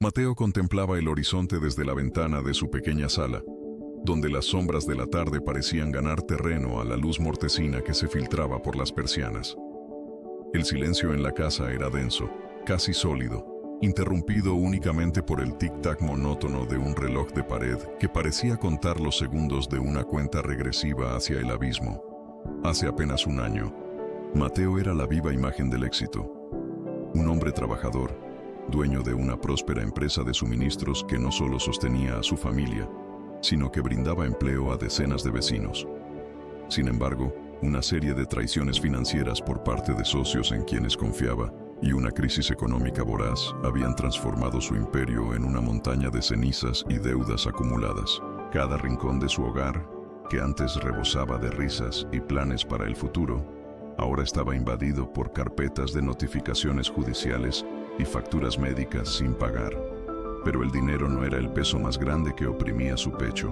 Mateo contemplaba el horizonte desde la ventana de su pequeña sala, donde las sombras de la tarde parecían ganar terreno a la luz mortecina que se filtraba por las persianas. El silencio en la casa era denso, casi sólido, interrumpido únicamente por el tic-tac monótono de un reloj de pared que parecía contar los segundos de una cuenta regresiva hacia el abismo. Hace apenas un año, Mateo era la viva imagen del éxito. Un hombre trabajador, dueño de una próspera empresa de suministros que no solo sostenía a su familia, sino que brindaba empleo a decenas de vecinos. Sin embargo, una serie de traiciones financieras por parte de socios en quienes confiaba y una crisis económica voraz habían transformado su imperio en una montaña de cenizas y deudas acumuladas. Cada rincón de su hogar, que antes rebosaba de risas y planes para el futuro, ahora estaba invadido por carpetas de notificaciones judiciales y facturas médicas sin pagar. Pero el dinero no era el peso más grande que oprimía su pecho.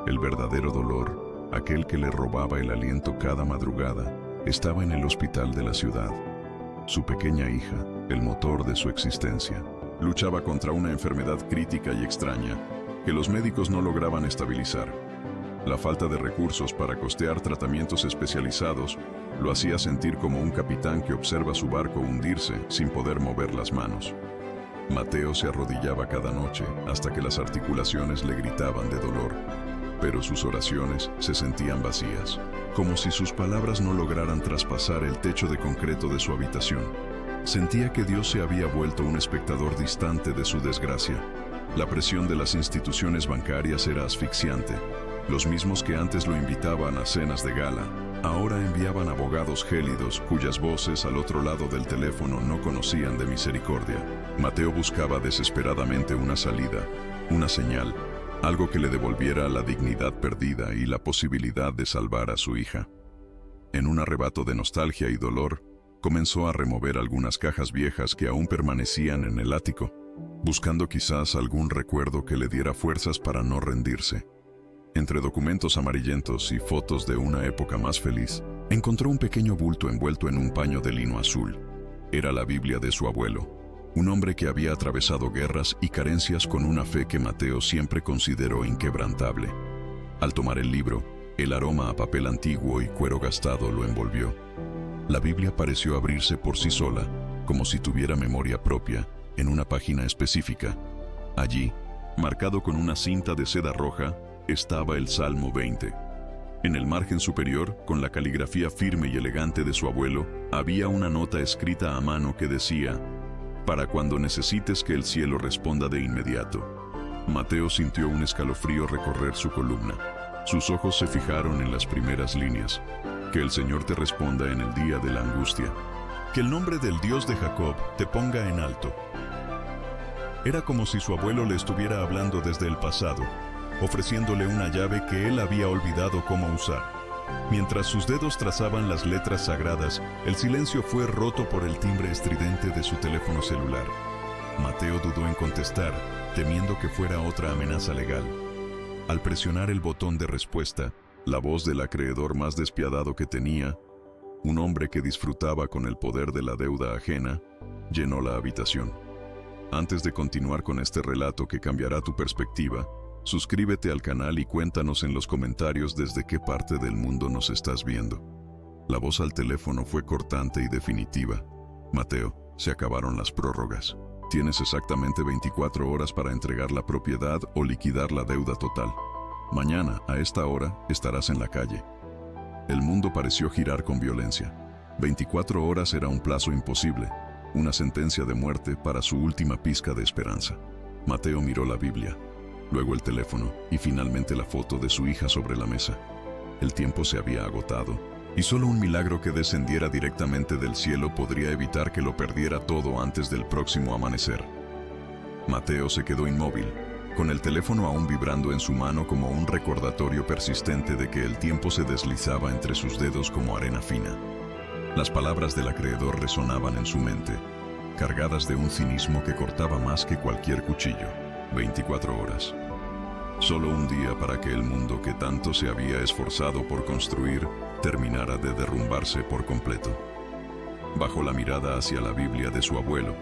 El verdadero dolor, aquel que le robaba el aliento cada madrugada, estaba en el hospital de la ciudad. Su pequeña hija, el motor de su existencia, luchaba contra una enfermedad crítica y extraña que los médicos no lograban estabilizar. La falta de recursos para costear tratamientos especializados lo hacía sentir como un capitán que observa su barco hundirse sin poder mover las manos. Mateo se arrodillaba cada noche hasta que las articulaciones le gritaban de dolor, pero sus oraciones se sentían vacías, como si sus palabras no lograran traspasar el techo de concreto de su habitación. Sentía que Dios se había vuelto un espectador distante de su desgracia. La presión de las instituciones bancarias era asfixiante. Los mismos que antes lo invitaban a cenas de gala, ahora enviaban abogados gélidos cuyas voces al otro lado del teléfono no conocían de misericordia. Mateo buscaba desesperadamente una salida, una señal, algo que le devolviera la dignidad perdida y la posibilidad de salvar a su hija. En un arrebato de nostalgia y dolor, comenzó a remover algunas cajas viejas que aún permanecían en el ático, buscando quizás algún recuerdo que le diera fuerzas para no rendirse. Entre documentos amarillentos y fotos de una época más feliz, encontró un pequeño bulto envuelto en un paño de lino azul. Era la Biblia de su abuelo, un hombre que había atravesado guerras y carencias con una fe que Mateo siempre consideró inquebrantable. Al tomar el libro, el aroma a papel antiguo y cuero gastado lo envolvió. La Biblia pareció abrirse por sí sola, como si tuviera memoria propia, en una página específica. Allí, marcado con una cinta de seda roja, estaba el Salmo 20. En el margen superior, con la caligrafía firme y elegante de su abuelo, había una nota escrita a mano que decía: «Para cuando necesites que el cielo responda de inmediato». Mateo sintió un escalofrío recorrer su columna. Sus ojos se fijaron en las primeras líneas. «Que el Señor te responda en el día de la angustia. Que el nombre del Dios de Jacob te ponga en alto». Era como si su abuelo le estuviera hablando desde el pasado, ofreciéndole una llave que él había olvidado cómo usar. Mientras sus dedos trazaban las letras sagradas, el silencio fue roto por el timbre estridente de su teléfono celular. Mateo dudó en contestar, temiendo que fuera otra amenaza legal. Al presionar el botón de respuesta, la voz del acreedor más despiadado que tenía, un hombre que disfrutaba con el poder de la deuda ajena, llenó la habitación. Antes de continuar con este relato que cambiará tu perspectiva, suscríbete al canal y cuéntanos en los comentarios desde qué parte del mundo nos estás viendo. La voz al teléfono fue cortante y definitiva. Mateo, se acabaron las prórrogas. Tienes exactamente 24 horas para entregar la propiedad o liquidar la deuda total. Mañana, a esta hora, estarás en la calle. El mundo pareció girar con violencia. 24 horas era un plazo imposible, una sentencia de muerte para su última pizca de esperanza. Mateo miró la Biblia, luego el teléfono y finalmente la foto de su hija sobre la mesa. El tiempo se había agotado, y solo un milagro que descendiera directamente del cielo podría evitar que lo perdiera todo antes del próximo amanecer. Mateo se quedó inmóvil, con el teléfono aún vibrando en su mano como un recordatorio persistente de que el tiempo se deslizaba entre sus dedos como arena fina. Las palabras del acreedor resonaban en su mente, cargadas de un cinismo que cortaba más que cualquier cuchillo. 24 horas. Solo un día para que el mundo que tanto se había esforzado por construir terminara de derrumbarse por completo. Bajó la mirada hacia la Biblia de su abuelo,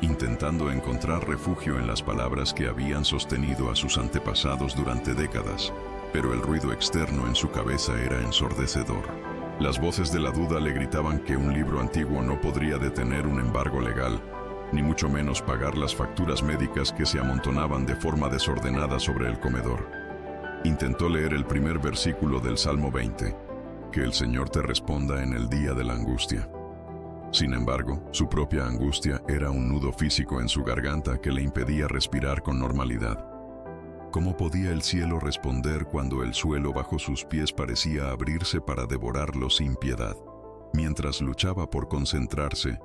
intentando encontrar refugio en las palabras que habían sostenido a sus antepasados durante décadas, pero el ruido externo en su cabeza era ensordecedor. Las voces de la duda le gritaban que un libro antiguo no podría detener un embargo legal, ni mucho menos pagar las facturas médicas que se amontonaban de forma desordenada sobre el comedor. Intentó leer el primer versículo del Salmo 20, que el Señor te responda en el día de la angustia. Sin embargo, su propia angustia era un nudo físico en su garganta que le impedía respirar con normalidad. ¿Cómo podía el cielo responder cuando el suelo bajo sus pies parecía abrirse para devorarlo sin piedad? Mientras luchaba por concentrarse,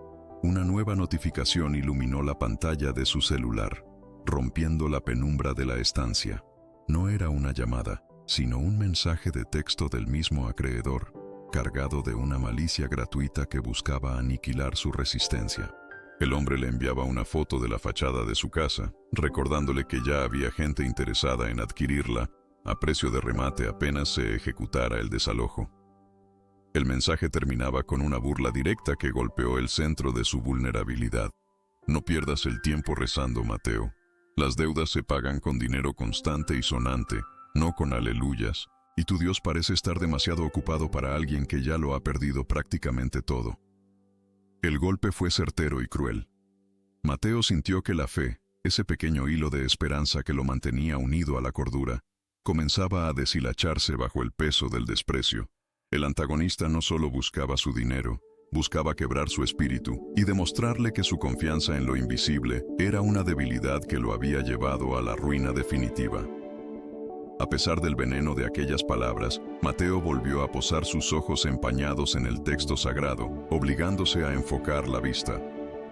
una nueva notificación iluminó la pantalla de su celular, rompiendo la penumbra de la estancia. No era una llamada, sino un mensaje de texto del mismo acreedor, cargado de una malicia gratuita que buscaba aniquilar su resistencia. El hombre le enviaba una foto de la fachada de su casa, recordándole que ya había gente interesada en adquirirla a precio de remate apenas se ejecutara el desalojo. El mensaje terminaba con una burla directa que golpeó el centro de su vulnerabilidad. No pierdas el tiempo rezando, Mateo. Las deudas se pagan con dinero constante y sonante, no con aleluyas, y tu Dios parece estar demasiado ocupado para alguien que ya lo ha perdido prácticamente todo. El golpe fue certero y cruel. Mateo sintió que la fe, ese pequeño hilo de esperanza que lo mantenía unido a la cordura, comenzaba a deshilacharse bajo el peso del desprecio. El antagonista no solo buscaba su dinero, buscaba quebrar su espíritu y demostrarle que su confianza en lo invisible era una debilidad que lo había llevado a la ruina definitiva. A pesar del veneno de aquellas palabras, Mateo volvió a posar sus ojos empañados en el texto sagrado, obligándose a enfocar la vista.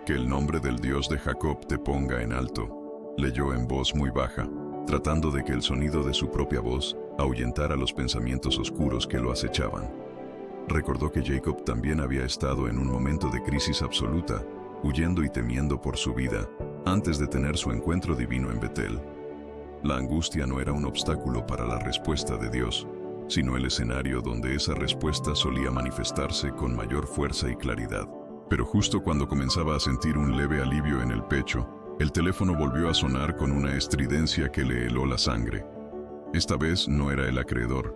Que el nombre del Dios de Jacob te ponga en alto, leyó en voz muy baja, tratando de que el sonido de su propia voz ahuyentara los pensamientos oscuros que lo acechaban. Recordó que Jacob también había estado en un momento de crisis absoluta, huyendo y temiendo por su vida, antes de tener su encuentro divino en Betel. La angustia no era un obstáculo para la respuesta de Dios, sino el escenario donde esa respuesta solía manifestarse con mayor fuerza y claridad. Pero justo cuando comenzaba a sentir un leve alivio en el pecho, el teléfono volvió a sonar con una estridencia que le heló la sangre. Esta vez no era el acreedor.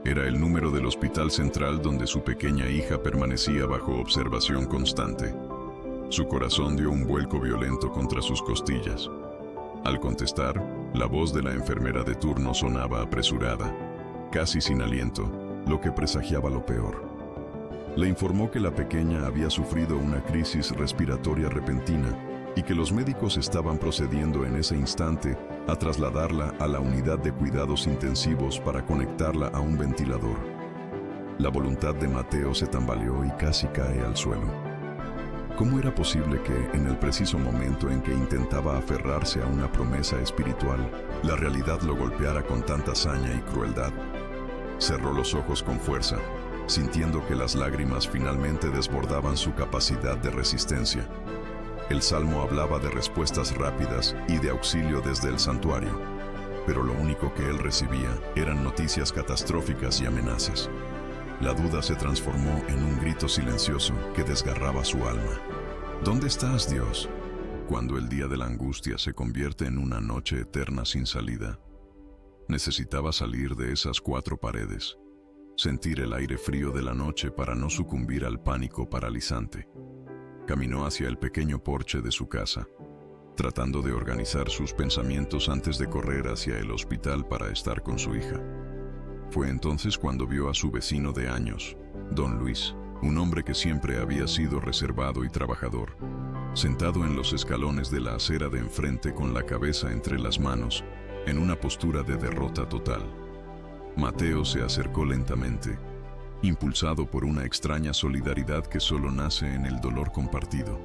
Era el número del hospital central donde su pequeña hija permanecía bajo observación constante. Su corazón dio un vuelco violento contra sus costillas. Al contestar, la voz de la enfermera de turno sonaba apresurada, casi sin aliento, lo que presagiaba lo peor. Le informó que la pequeña había sufrido una crisis respiratoria repentina y que los médicos estaban procediendo en ese instante a trasladarla a la unidad de cuidados intensivos para conectarla a un ventilador. La voluntad de Mateo se tambaleó y casi cae al suelo. ¿Cómo era posible que, en el preciso momento en que intentaba aferrarse a una promesa espiritual, la realidad lo golpeara con tanta saña y crueldad? Cerró los ojos con fuerza, sintiendo que las lágrimas finalmente desbordaban su capacidad de resistencia. El salmo hablaba de respuestas rápidas y de auxilio desde el santuario, pero lo único que él recibía eran noticias catastróficas y amenazas. La duda se transformó en un grito silencioso que desgarraba su alma. ¿Dónde estás, Dios? Cuando el día de la angustia se convierte en una noche eterna sin salida. Necesitaba salir de esas 4 paredes, sentir el aire frío de la noche para no sucumbir al pánico paralizante. Caminó hacia el pequeño porche de su casa, tratando de organizar sus pensamientos antes de correr hacia el hospital para estar con su hija. Fue entonces cuando vio a su vecino de años, don Luis, un hombre que siempre había sido reservado y trabajador, sentado en los escalones de la acera de enfrente con la cabeza entre las manos, en una postura de derrota total. Mateo se acercó lentamente, impulsado por una extraña solidaridad que solo nace en el dolor compartido.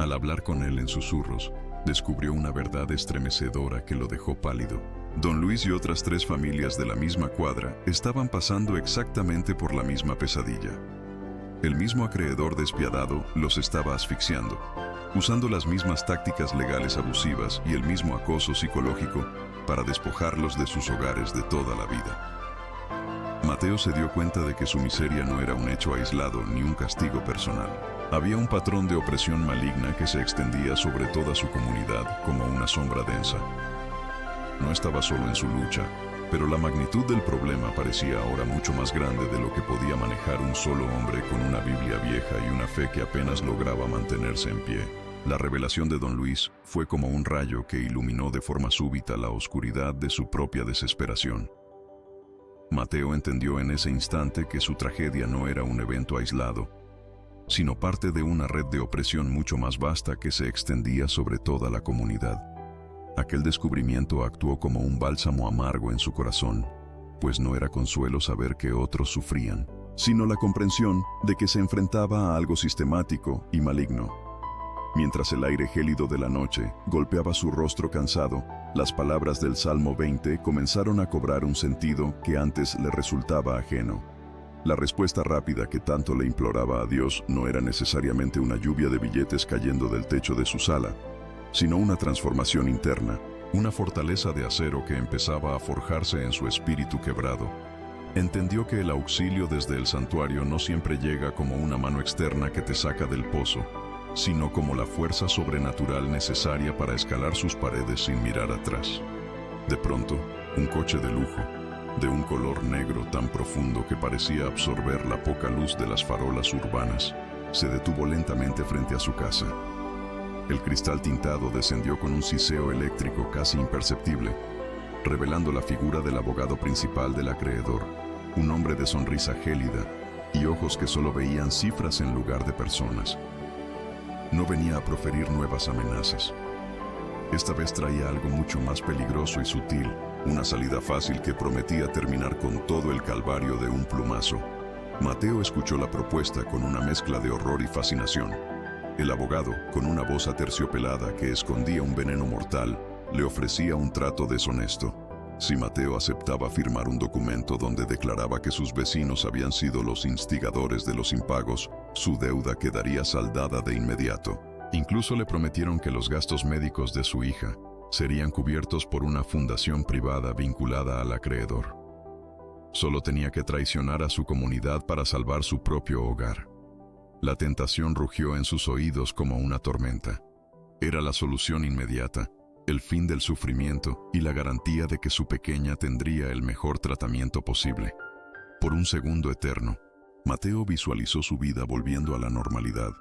Al hablar con él en susurros, descubrió una verdad estremecedora que lo dejó pálido. Don Luis y otras 3 familias de la misma cuadra estaban pasando exactamente por la misma pesadilla. El mismo acreedor despiadado los estaba asfixiando, usando las mismas tácticas legales abusivas y el mismo acoso psicológico para despojarlos de sus hogares de toda la vida. Mateo se dio cuenta de que su miseria no era un hecho aislado ni un castigo personal. Había un patrón de opresión maligna que se extendía sobre toda su comunidad como una sombra densa. No estaba solo en su lucha, pero la magnitud del problema parecía ahora mucho más grande de lo que podía manejar un solo hombre con una Biblia vieja y una fe que apenas lograba mantenerse en pie. La revelación de don Luis fue como un rayo que iluminó de forma súbita la oscuridad de su propia desesperación. Mateo entendió en ese instante que su tragedia no era un evento aislado, sino parte de una red de opresión mucho más vasta que se extendía sobre toda la comunidad. Aquel descubrimiento actuó como un bálsamo amargo en su corazón, pues no era consuelo saber que otros sufrían, sino la comprensión de que se enfrentaba a algo sistemático y maligno. Mientras el aire gélido de la noche golpeaba su rostro cansado, las palabras del Salmo 20 comenzaron a cobrar un sentido que antes le resultaba ajeno. La respuesta rápida que tanto le imploraba a Dios no era necesariamente una lluvia de billetes cayendo del techo de su sala, sino una transformación interna, una fortaleza de acero que empezaba a forjarse en su espíritu quebrado. Entendió que el auxilio desde el santuario no siempre llega como una mano externa que te saca del pozo, sino como la fuerza sobrenatural necesaria para escalar sus paredes sin mirar atrás. De pronto, un coche de lujo, de un color negro tan profundo que parecía absorber la poca luz de las farolas urbanas, se detuvo lentamente frente a su casa. El cristal tintado descendió con un siseo eléctrico casi imperceptible, revelando la figura del abogado principal del acreedor, un hombre de sonrisa gélida y ojos que solo veían cifras en lugar de personas. No venía a proferir nuevas amenazas. Esta vez traía algo mucho más peligroso y sutil, una salida fácil que prometía terminar con todo el calvario de un plumazo. Mateo escuchó la propuesta con una mezcla de horror y fascinación. El abogado, con una voz aterciopelada que escondía un veneno mortal, le ofrecía un trato deshonesto. Si Mateo aceptaba firmar un documento donde declaraba que sus vecinos habían sido los instigadores de los impagos, su deuda quedaría saldada de inmediato. Incluso le prometieron que los gastos médicos de su hija serían cubiertos por una fundación privada vinculada al acreedor. Solo tenía que traicionar a su comunidad para salvar su propio hogar. La tentación rugió en sus oídos como una tormenta. Era la solución inmediata, el fin del sufrimiento y la garantía de que su pequeña tendría el mejor tratamiento posible. Por un segundo eterno, Mateo visualizó su vida volviendo a la normalidad,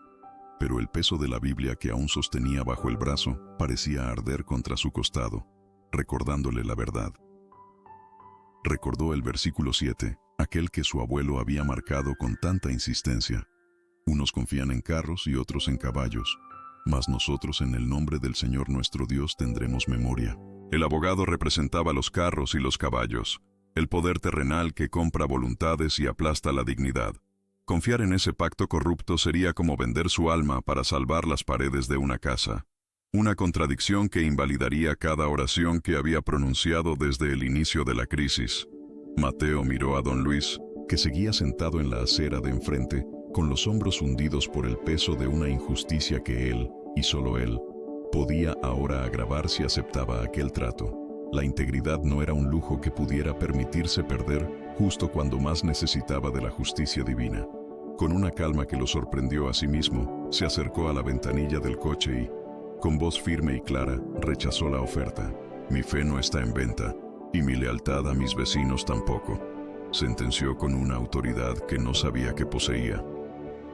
pero el peso de la Biblia que aún sostenía bajo el brazo parecía arder contra su costado, recordándole la verdad. Recordó el versículo 7, aquel que su abuelo había marcado con tanta insistencia. Unos confían en carros y otros en caballos, mas nosotros en el nombre del Señor nuestro Dios tendremos memoria. El abogado representaba los carros y los caballos, el poder terrenal que compra voluntades y aplasta la dignidad. Confiar en ese pacto corrupto sería como vender su alma para salvar las paredes de una casa. Una contradicción que invalidaría cada oración que había pronunciado desde el inicio de la crisis. Mateo miró a don Luis, que seguía sentado en la acera de enfrente, con los hombros hundidos por el peso de una injusticia que él, y solo él, podía ahora agravar si aceptaba aquel trato. La integridad no era un lujo que pudiera permitirse perder justo cuando más necesitaba de la justicia divina. Con una calma que lo sorprendió a sí mismo, se acercó a la ventanilla del coche y, con voz firme y clara, rechazó la oferta. «Mi fe no está en venta, y mi lealtad a mis vecinos tampoco», sentenció con una autoridad que no sabía que poseía.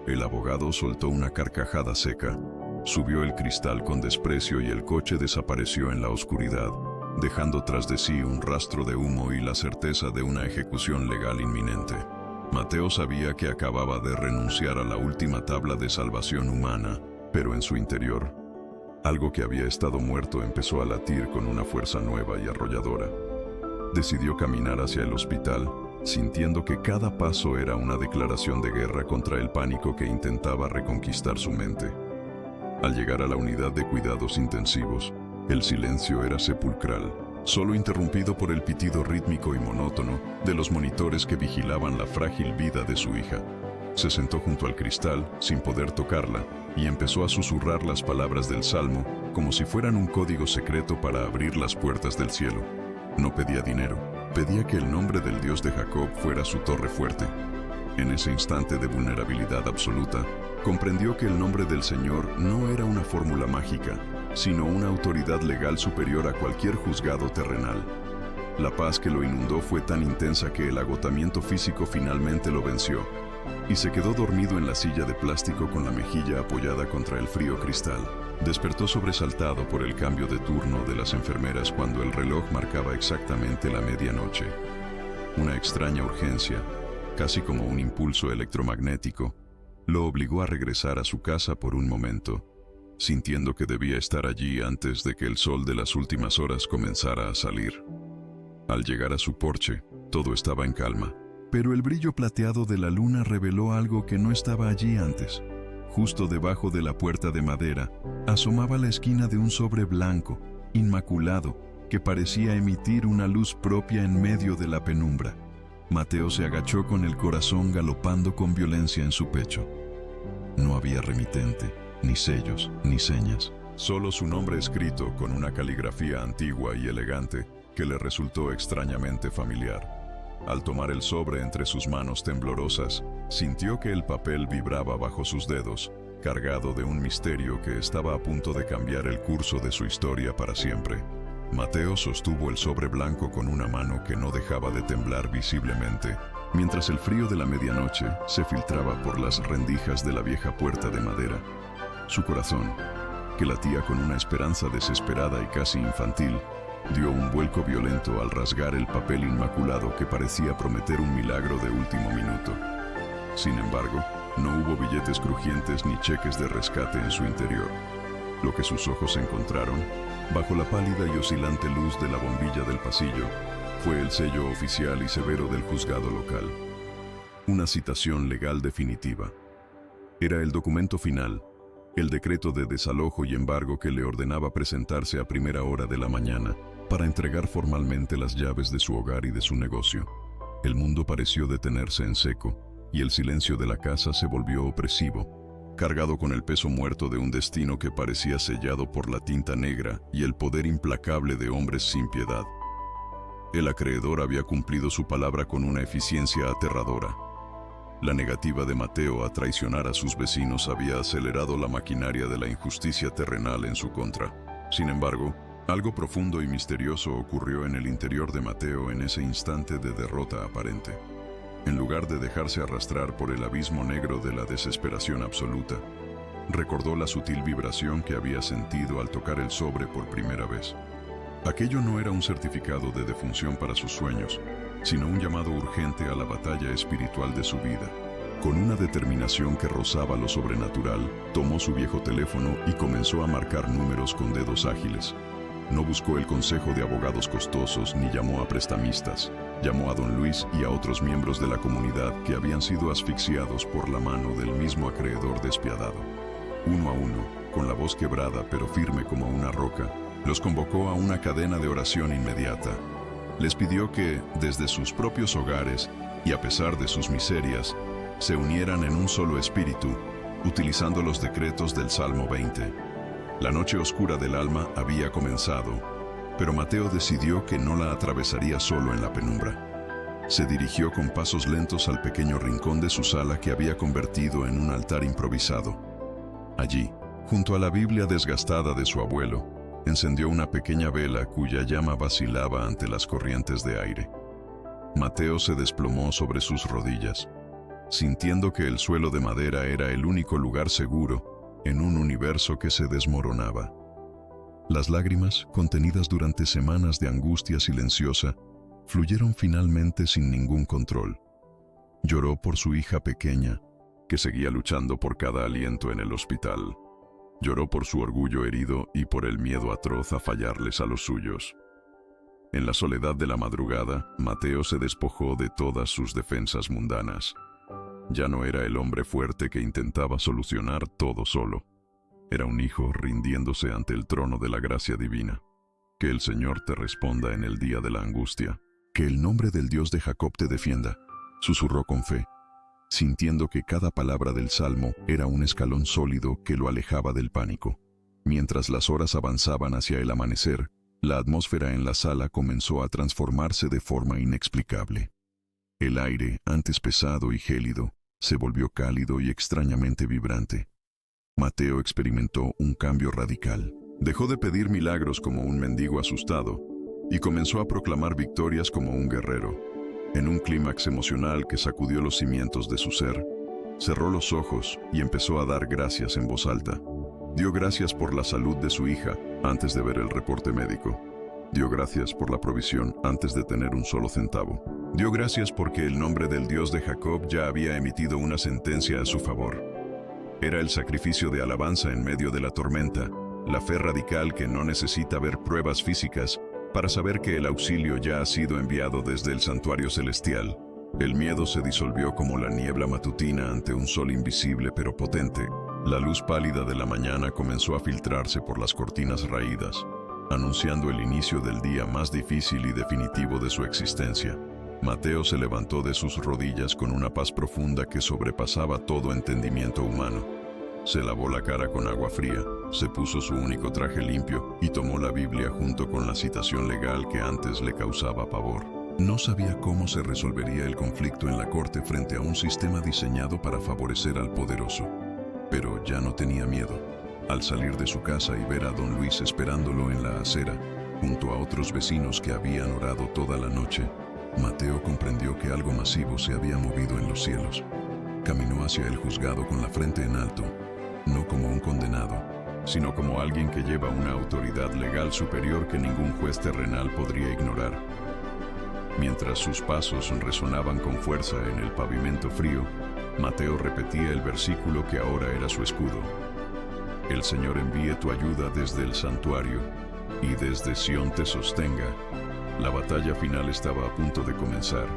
El abogado soltó una carcajada seca, subió el cristal con desprecio y el coche desapareció en la oscuridad, dejando tras de sí un rastro de humo y la certeza de una ejecución legal inminente. Mateo sabía que acababa de renunciar a la última tabla de salvación humana, pero en su interior, algo que había estado muerto empezó a latir con una fuerza nueva y arrolladora. Decidió caminar hacia el hospital, sintiendo que cada paso era una declaración de guerra contra el pánico que intentaba reconquistar su mente. Al llegar a la unidad de cuidados intensivos, el silencio era sepulcral, solo interrumpido por el pitido rítmico y monótono de los monitores que vigilaban la frágil vida de su hija. Se sentó junto al cristal, sin poder tocarla, y empezó a susurrar las palabras del Salmo, como si fueran un código secreto para abrir las puertas del cielo. No pedía dinero, pedía que el nombre del Dios de Jacob fuera su torre fuerte. En ese instante de vulnerabilidad absoluta, comprendió que el nombre del Señor no era una fórmula mágica, sino una autoridad legal superior a cualquier juzgado terrenal. La paz que lo inundó fue tan intensa que el agotamiento físico finalmente lo venció, y se quedó dormido en la silla de plástico con la mejilla apoyada contra el frío cristal. Despertó sobresaltado por el cambio de turno de las enfermeras cuando el reloj marcaba exactamente la medianoche. Una extraña urgencia, casi como un impulso electromagnético, lo obligó a regresar a su casa por un momento, sintiendo que debía estar allí antes de que el sol de las últimas horas comenzara a salir. Al llegar a su porche, todo estaba en calma, pero el brillo plateado de la luna reveló algo que no estaba allí antes. Justo debajo de la puerta de madera, asomaba la esquina de un sobre blanco, inmaculado, que parecía emitir una luz propia en medio de la penumbra. Mateo se agachó con el corazón galopando con violencia en su pecho. No había remitente, ni sellos, ni señas. Solo su nombre escrito con una caligrafía antigua y elegante que le resultó extrañamente familiar. Al tomar el sobre entre sus manos temblorosas, sintió que el papel vibraba bajo sus dedos, cargado de un misterio que estaba a punto de cambiar el curso de su historia para siempre. Mateo sostuvo el sobre blanco con una mano que no dejaba de temblar visiblemente, mientras el frío de la medianoche se filtraba por las rendijas de la vieja puerta de madera. Su corazón, que latía con una esperanza desesperada y casi infantil, dio un vuelco violento al rasgar el papel inmaculado que parecía prometer un milagro de último minuto. Sin embargo, no hubo billetes crujientes ni cheques de rescate en su interior. Lo que sus ojos encontraron, bajo la pálida y oscilante luz de la bombilla del pasillo, fue el sello oficial y severo del juzgado local. Una citación legal definitiva. Era el documento final, el decreto de desalojo y embargo que le ordenaba presentarse a primera hora de la mañana para entregar formalmente las llaves de su hogar y de su negocio. El mundo pareció detenerse en seco, y el silencio de la casa se volvió opresivo, cargado con el peso muerto de un destino que parecía sellado por la tinta negra y el poder implacable de hombres sin piedad. El acreedor había cumplido su palabra con una eficiencia aterradora. La negativa de Mateo a traicionar a sus vecinos había acelerado la maquinaria de la injusticia terrenal en su contra. Sin embargo, algo profundo y misterioso ocurrió en el interior de Mateo en ese instante de derrota aparente. En lugar de dejarse arrastrar por el abismo negro de la desesperación absoluta, recordó la sutil vibración que había sentido al tocar el sobre por primera vez. Aquello no era un certificado de defunción para sus sueños, sino un llamado urgente a la batalla espiritual de su vida. Con una determinación que rozaba lo sobrenatural, tomó su viejo teléfono y comenzó a marcar números con dedos ágiles. No buscó el consejo de abogados costosos ni llamó a prestamistas. Llamó a don Luis y a otros miembros de la comunidad que habían sido asfixiados por la mano del mismo acreedor despiadado. Uno a uno, con la voz quebrada pero firme como una roca, los convocó a una cadena de oración inmediata. Les pidió que, desde sus propios hogares y a pesar de sus miserias, se unieran en un solo espíritu, utilizando los decretos del Salmo 20. La noche oscura del alma había comenzado, pero Mateo decidió que no la atravesaría solo en la penumbra. Se dirigió con pasos lentos al pequeño rincón de su sala que había convertido en un altar improvisado. Allí, junto a la Biblia desgastada de su abuelo, encendió una pequeña vela cuya llama vacilaba ante las corrientes de aire. Mateo se desplomó sobre sus rodillas, sintiendo que el suelo de madera era el único lugar seguro en un universo que se desmoronaba. Las lágrimas, contenidas durante semanas de angustia silenciosa, fluyeron finalmente sin ningún control. Lloró por su hija pequeña, que seguía luchando por cada aliento en el hospital. Lloró por su orgullo herido y por el miedo atroz a fallarles a los suyos. En la soledad de la madrugada, Mateo se despojó de todas sus defensas mundanas. Ya no era el hombre fuerte que intentaba solucionar todo solo. Era un hijo rindiéndose ante el trono de la gracia divina. Que el Señor te responda en el día de la angustia. Que el nombre del Dios de Jacob te defienda, susurró con fe, sintiendo que cada palabra del salmo era un escalón sólido que lo alejaba del pánico. Mientras las horas avanzaban hacia el amanecer, La atmósfera en la sala comenzó a transformarse de forma inexplicable. El aire, antes pesado y gélido, se volvió cálido y extrañamente vibrante. Mateo experimentó un cambio radical. Dejó de pedir milagros como un mendigo asustado y comenzó a proclamar victorias como un guerrero. En un clímax emocional que sacudió los cimientos de su ser, cerró los ojos y empezó a dar gracias en voz alta. Dio gracias por la salud de su hija antes de ver el reporte médico. Dio gracias por la provisión antes de tener un solo centavo. Dio gracias porque el nombre del Dios de Jacob ya había emitido una sentencia a su favor. Era el sacrificio de alabanza en medio de la tormenta, la fe radical que no necesita ver pruebas físicas para saber que el auxilio ya ha sido enviado desde el santuario celestial. El miedo se disolvió como la niebla matutina ante un sol invisible pero potente. La luz pálida de la mañana comenzó a filtrarse por las cortinas raídas, anunciando el inicio del día más difícil y definitivo de su existencia. Mateo se levantó de sus rodillas con una paz profunda que sobrepasaba todo entendimiento humano. Se lavó la cara con agua fría, se puso su único traje limpio y tomó la Biblia junto con la citación legal que antes le causaba pavor. No sabía cómo se resolvería el conflicto en la corte frente a un sistema diseñado para favorecer al poderoso. Pero ya no tenía miedo. Al salir de su casa y ver a don Luis esperándolo en la acera, junto a otros vecinos que habían orado toda la noche, Mateo comprendió que algo masivo se había movido en los cielos. Caminó hacia el juzgado con la frente en alto, no como un condenado, sino como alguien que lleva una autoridad legal superior que ningún juez terrenal podría ignorar. Mientras sus pasos resonaban con fuerza en el pavimento frío, Mateo repetía el versículo que ahora era su escudo. El Señor envíe tu ayuda desde el santuario y desde Sión te sostenga. La batalla final estaba a punto de comenzar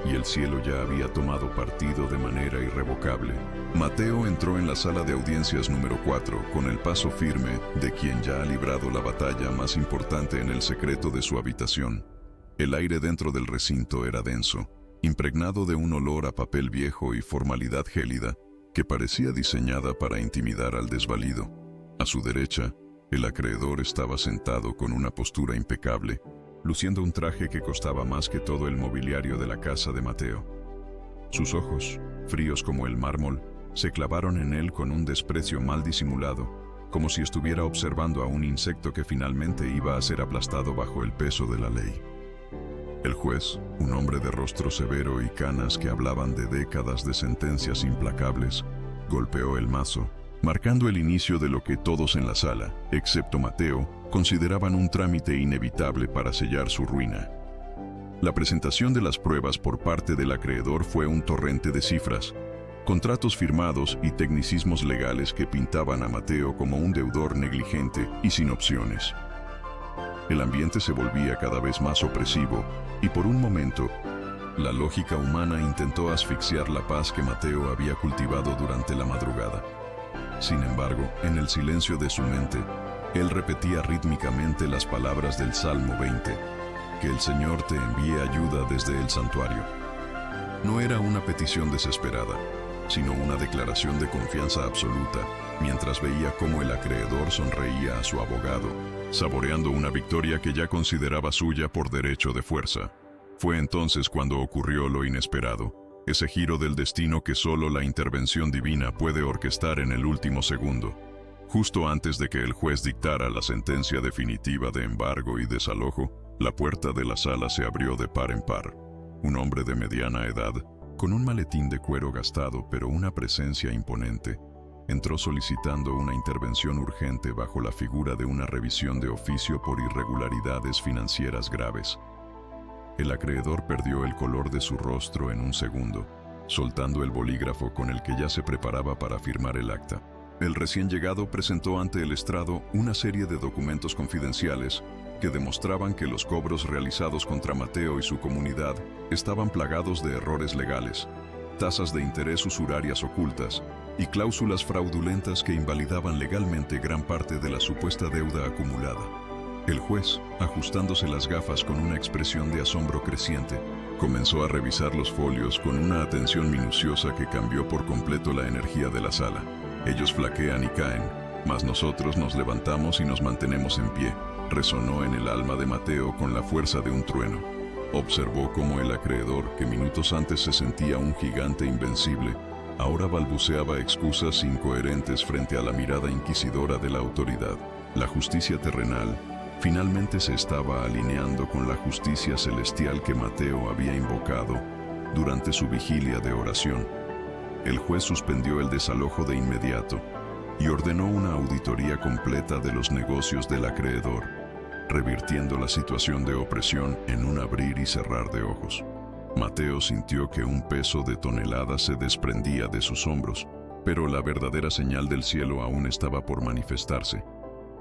y el cielo ya había tomado partido de manera irrevocable. Mateo entró en la sala de audiencias número 4 con el paso firme de quien ya ha librado la batalla más importante en el secreto de su habitación. El aire dentro del recinto era denso, impregnado de un olor a papel viejo y formalidad gélida que parecía diseñada para intimidar al desvalido. A su derecha, el acreedor estaba sentado con una postura impecable, luciendo un traje que costaba más que todo el mobiliario de la casa de Mateo. Sus ojos, fríos como el mármol, se clavaron en él con un desprecio mal disimulado, como si estuviera observando a un insecto que finalmente iba a ser aplastado bajo el peso de la ley. El juez, un hombre de rostro severo y canas que hablaban de décadas de sentencias implacables, golpeó el mazo, marcando el inicio de lo que todos en la sala, excepto Mateo, consideraban un trámite inevitable para sellar su ruina. La presentación de las pruebas por parte del acreedor fue un torrente de cifras, contratos firmados y tecnicismos legales que pintaban a Mateo como un deudor negligente y sin opciones. El ambiente se volvía cada vez más opresivo y por un momento, la lógica humana intentó asfixiar la paz que Mateo había cultivado durante la madrugada. Sin embargo, en el silencio de su mente, él repetía rítmicamente las palabras del Salmo 20, que el Señor te envíe ayuda desde el santuario. No era una petición desesperada, sino una declaración de confianza absoluta, mientras veía cómo el acreedor sonreía a su abogado, saboreando una victoria que ya consideraba suya por derecho de fuerza. Fue entonces cuando ocurrió lo inesperado, ese giro del destino que solo la intervención divina puede orquestar en el último segundo. Justo antes de que el juez dictara la sentencia definitiva de embargo y desalojo, la puerta de la sala se abrió de par en par. Un hombre de mediana edad, con un maletín de cuero gastado pero una presencia imponente, entró solicitando una intervención urgente bajo la figura de una revisión de oficio por irregularidades financieras graves. El acreedor perdió el color de su rostro en un segundo, soltando el bolígrafo con el que ya se preparaba para firmar el acta. El recién llegado presentó ante el estrado una serie de documentos confidenciales que demostraban que los cobros realizados contra Mateo y su comunidad estaban plagados de errores legales, tasas de interés usurarias ocultas y cláusulas fraudulentas que invalidaban legalmente gran parte de la supuesta deuda acumulada. El juez, ajustándose las gafas con una expresión de asombro creciente, comenzó a revisar los folios con una atención minuciosa que cambió por completo la energía de la sala. Ellos flaquean y caen, mas nosotros nos levantamos y nos mantenemos en pie, resonó en el alma de Mateo con la fuerza de un trueno. Observó cómo el acreedor, que minutos antes se sentía un gigante invencible, ahora balbuceaba excusas incoherentes frente a la mirada inquisidora de la autoridad. La justicia terrenal finalmente se estaba alineando con la justicia celestial que Mateo había invocado durante su vigilia de oración. El juez suspendió el desalojo de inmediato y ordenó una auditoría completa de los negocios del acreedor, revirtiendo la situación de opresión en un abrir y cerrar de ojos. Mateo sintió que un peso de toneladas se desprendía de sus hombros, pero la verdadera señal del cielo aún estaba por manifestarse.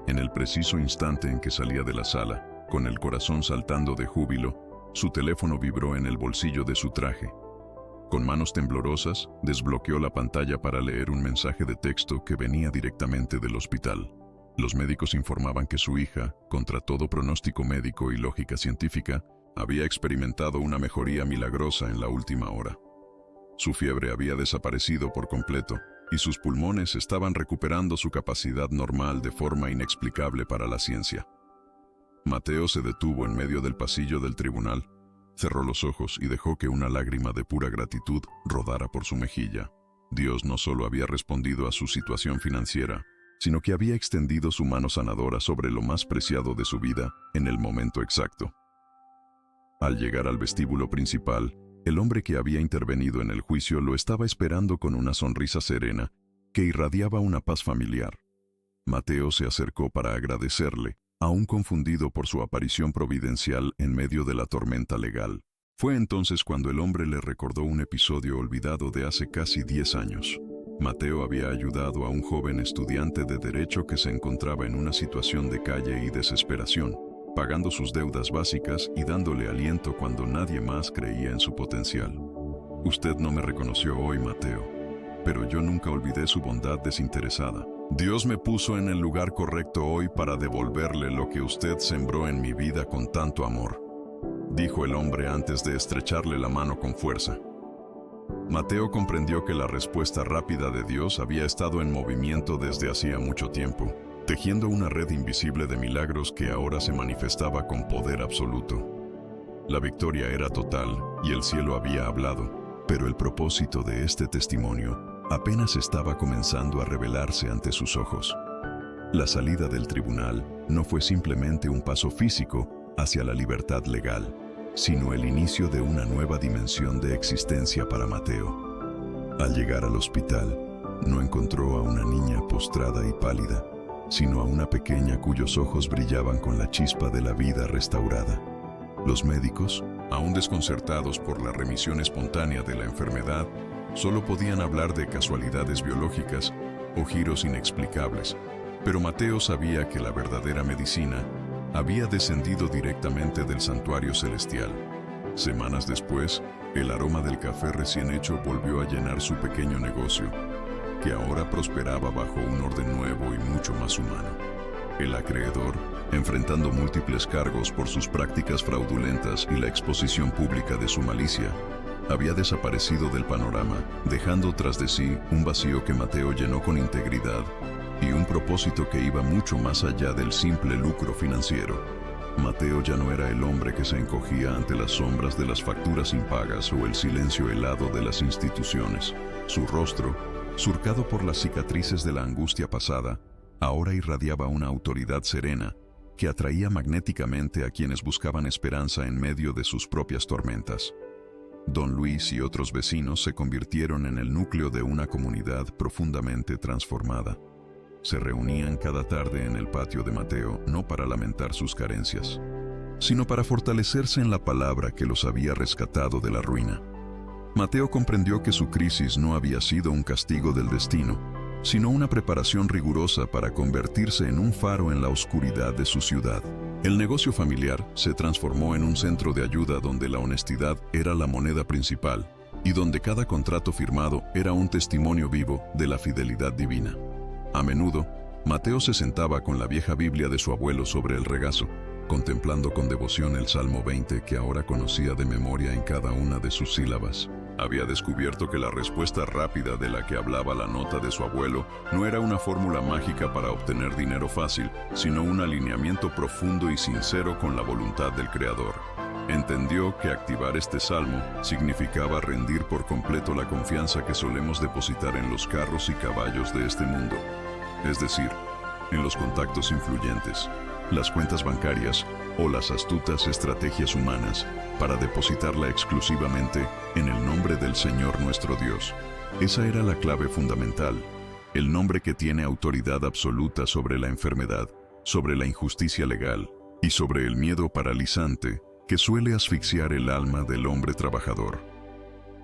En el preciso instante en que salía de la sala, con el corazón saltando de júbilo, su teléfono vibró en el bolsillo de su traje. Con manos temblorosas, desbloqueó la pantalla para leer un mensaje de texto que venía directamente del hospital. Los médicos informaban que su hija, contra todo pronóstico médico y lógica científica, había experimentado una mejoría milagrosa en la última hora. Su fiebre había desaparecido por completo y sus pulmones estaban recuperando su capacidad normal de forma inexplicable para la ciencia. Mateo se detuvo en medio del pasillo del tribunal, cerró los ojos y dejó que una lágrima de pura gratitud rodara por su mejilla. Dios no solo había respondido a su situación financiera, sino que había extendido su mano sanadora sobre lo más preciado de su vida en el momento exacto. Al llegar al vestíbulo principal, el hombre que había intervenido en el juicio lo estaba esperando con una sonrisa serena que irradiaba una paz familiar. Mateo se acercó para agradecerle, aún confundido por su aparición providencial en medio de la tormenta legal. Fue entonces cuando el hombre le recordó un episodio olvidado de hace casi 10 años. Mateo había ayudado a un joven estudiante de derecho que se encontraba en una situación de calle y desesperación, pagando sus deudas básicas y dándole aliento cuando nadie más creía en su potencial. Usted no me reconoció hoy, Mateo, pero yo nunca olvidé su bondad desinteresada. Dios me puso en el lugar correcto hoy para devolverle lo que usted sembró en mi vida con tanto amor, dijo el hombre antes de estrecharle la mano con fuerza. Mateo comprendió que la respuesta rápida de Dios había estado en movimiento desde hacía mucho tiempo, tejiendo una red invisible de milagros que ahora se manifestaba con poder absoluto. La victoria era total y el cielo había hablado, pero el propósito de este testimonio apenas estaba comenzando a revelarse ante sus ojos. La salida del tribunal no fue simplemente un paso físico hacia la libertad legal, sino el inicio de una nueva dimensión de existencia para Mateo. Al llegar al hospital, no encontró a una niña postrada y pálida, sino a una pequeña cuyos ojos brillaban con la chispa de la vida restaurada. Los médicos, aún desconcertados por la remisión espontánea de la enfermedad, solo podían hablar de casualidades biológicas o giros inexplicables, pero Mateo sabía que la verdadera medicina había descendido directamente del santuario celestial. Semanas después, el aroma del café recién hecho volvió a llenar su pequeño negocio, que ahora prosperaba bajo un orden nuevo y mucho más humano. El acreedor, enfrentando múltiples cargos por sus prácticas fraudulentas y la exposición pública de su malicia, había desaparecido del panorama, dejando tras de sí un vacío que Mateo llenó con integridad y un propósito que iba mucho más allá del simple lucro financiero. Mateo ya no era el hombre que se encogía ante las sombras de las facturas impagas o el silencio helado de las instituciones. Su rostro, surcado por las cicatrices de la angustia pasada, ahora irradiaba una autoridad serena que atraía magnéticamente a quienes buscaban esperanza en medio de sus propias tormentas. Don Luis y otros vecinos se convirtieron en el núcleo de una comunidad profundamente transformada. Se reunían cada tarde en el patio de Mateo no para lamentar sus carencias, sino para fortalecerse en la palabra que los había rescatado de la ruina. Mateo comprendió que su crisis no había sido un castigo del destino, sino una preparación rigurosa para convertirse en un faro en la oscuridad de su ciudad. El negocio familiar se transformó en un centro de ayuda donde la honestidad era la moneda principal y donde cada contrato firmado era un testimonio vivo de la fidelidad divina. A menudo, Mateo se sentaba con la vieja Biblia de su abuelo sobre el regazo, contemplando con devoción el Salmo 20 que ahora conocía de memoria en cada una de sus sílabas. Había descubierto que la respuesta rápida de la que hablaba la nota de su abuelo no era una fórmula mágica para obtener dinero fácil, sino un alineamiento profundo y sincero con la voluntad del Creador. Entendió que activar este salmo significaba rendir por completo la confianza que solemos depositar en los carros y caballos de este mundo, es decir, en los contactos influyentes, las cuentas bancarias o las astutas estrategias humanas, para depositarla exclusivamente en el nombre del Señor nuestro Dios. Esa era la clave fundamental, el nombre que tiene autoridad absoluta sobre la enfermedad, sobre la injusticia legal y sobre el miedo paralizante que suele asfixiar el alma del hombre trabajador.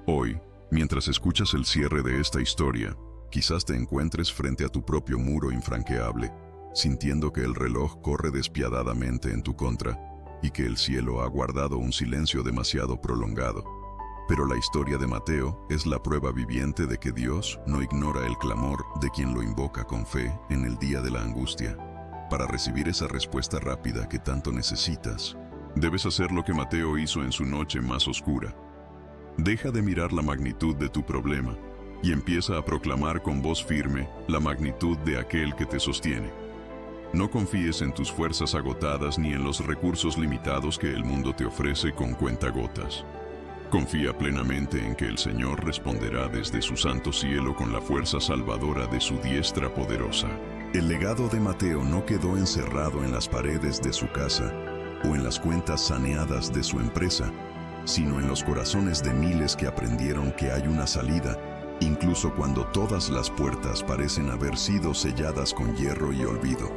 Hoy, mientras escuchas el cierre de esta historia, quizás te encuentres frente a tu propio muro infranqueable, sintiendo que el reloj corre despiadadamente en tu contra y que el cielo ha guardado un silencio demasiado prolongado. Pero la historia de Mateo es la prueba viviente de que Dios no ignora el clamor de quien lo invoca con fe en el día de la angustia. Para recibir esa respuesta rápida que tanto necesitas, debes hacer lo que Mateo hizo en su noche más oscura. Deja de mirar la magnitud de tu problema y empieza a proclamar con voz firme la magnitud de aquel que te sostiene. No confíes en tus fuerzas agotadas ni en los recursos limitados que el mundo te ofrece con cuentagotas. Confía plenamente en que el Señor responderá desde su santo cielo con la fuerza salvadora de su diestra poderosa. El legado de Mateo no quedó encerrado en las paredes de su casa o en las cuentas saneadas de su empresa, sino en los corazones de miles que aprendieron que hay una salida, incluso cuando todas las puertas parecen haber sido selladas con hierro y olvido.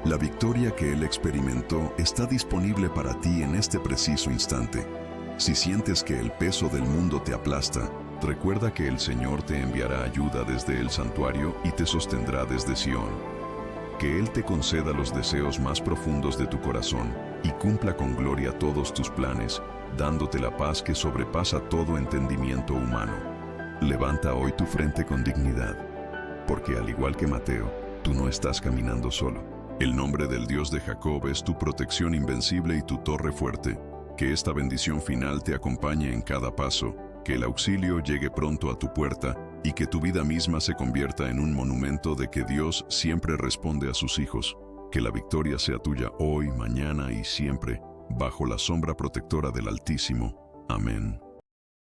La victoria que él experimentó está disponible para ti en este preciso instante. Si sientes que el peso del mundo te aplasta, recuerda que el Señor te enviará ayuda desde el santuario y te sostendrá desde Sión. Que Él te conceda los deseos más profundos de tu corazón y cumpla con gloria todos tus planes, dándote la paz que sobrepasa todo entendimiento humano. Levanta hoy tu frente con dignidad, porque al igual que Mateo, tú no estás caminando solo. El nombre del Dios de Jacob es tu protección invencible y tu torre fuerte. Que esta bendición final te acompañe en cada paso, que el auxilio llegue pronto a tu puerta y que tu vida misma se convierta en un monumento de que Dios siempre responde a sus hijos. Que la victoria sea tuya hoy, mañana y siempre, bajo la sombra protectora del Altísimo. Amén.